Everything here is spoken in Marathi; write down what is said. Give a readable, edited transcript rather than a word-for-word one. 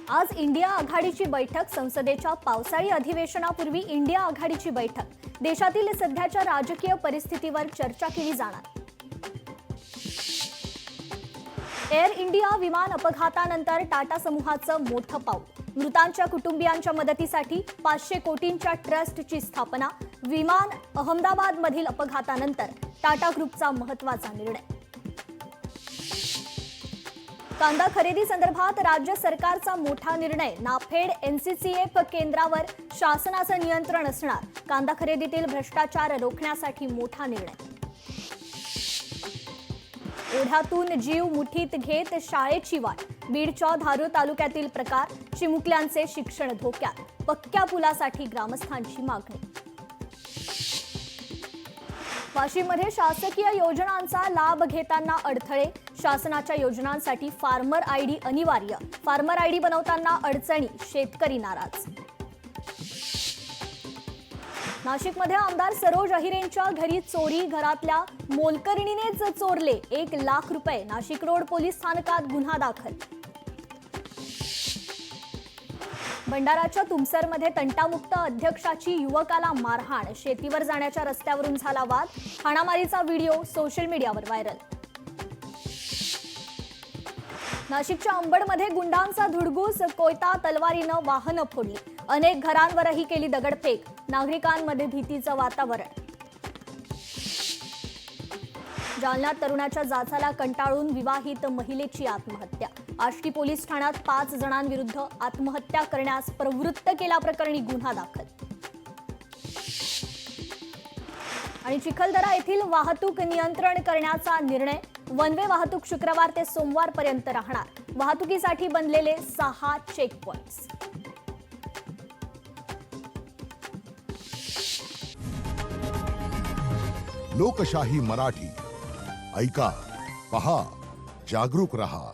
आज इंडिया आघाडीची बैठक. संसदेच्या पावसाळी अधिवेशनापूर्वी इंडिया आघाडीची बैठक. देशातील सध्याच्या राजकीय परिस्थितीवर चर्चा केली जाणार. एअर इंडिया विमान अपघातानंतर टाटा समूहाचं मोठं पाऊल. मृतांच्या कुटुंबियांच्या मदतीसाठी 500 कोटींच्या ट्रस्टची स्थापना. विमान अहमदाबादमधील अपघातानंतर टाटा ग्रुपचा महत्त्वाचा निर्णय. कांदा खरेदी संदर्भात राज्य सरकारचा मोठा निर्णय. नाफेड एनसीसीएफ केंद्रावर शासनाचं नियंत्रण असणार. कांदा खरेदीतील भ्रष्टाचार रोखण्यासाठी मोठा निर्णय. ओढ्यातून जीव मुठीत घेत शाळेची वाट. बीडच्या धारूर तालुक्यातील प्रकार. चिमुकल्यांचे शिक्षण धोक्यात. पक्क्या पुलासाठी ग्रामस्थांची मागणी. वाशिममध्ये शासकीय योजनांचा लाभ घेताना अडथळे. शासनाच्या योजनांसाठी फार्मर आयडी अनिवार्य. फार्मर आयडी बनवताना अडचणी. शेतकरी नाराज. नाशिकमध्ये आमदार सरोज अहिरेंच्या घरी चोरी. घरातल्या मोलकरणीनेच चोरले 1 लाख रुपये. नाशिक रोड पोलीस स्थानकात गुन्हा दाखल. भंडाराच्या तुमसरमध्ये तंटामुक्त अध्यक्षाची युवकाला मारहाण. शेतीवर जाण्याच्या रस्त्यावरून झाला वाद. हाणामारीचा व्हिडिओ सोशल मीडियावर व्हायरल. नाशिकच्या अंबडमध्ये गुंडांचा धुडगूस. कोयता तलवारीनं वाहनं फोडली. अनेक घरांवरही केली दगडफेक. नागरिकांमध्ये भीतीचं वातावरण. जालन्यात तरुणाच्या जाचाला कंटाळून विवाहित महिलेची आत्महत्या. आष्टी पोलीस ठाण्यात 5 जणांविरुद्ध आत्महत्या करण्यास प्रवृत्त केल्याप्रकरणी गुन्हा दाखल. आणि चिखलदरा येथील वाहतूक नियंत्रण करण्याचा निर्णय. वन वे वाहतूक शुक्रवार ते सोमवारपर्यंत राहणार. वाहतुकीसाठी बनलेले 6 चेकपॉइंट्स. लोकशाही मराठी ऐका, पहा, जागरूक रहा.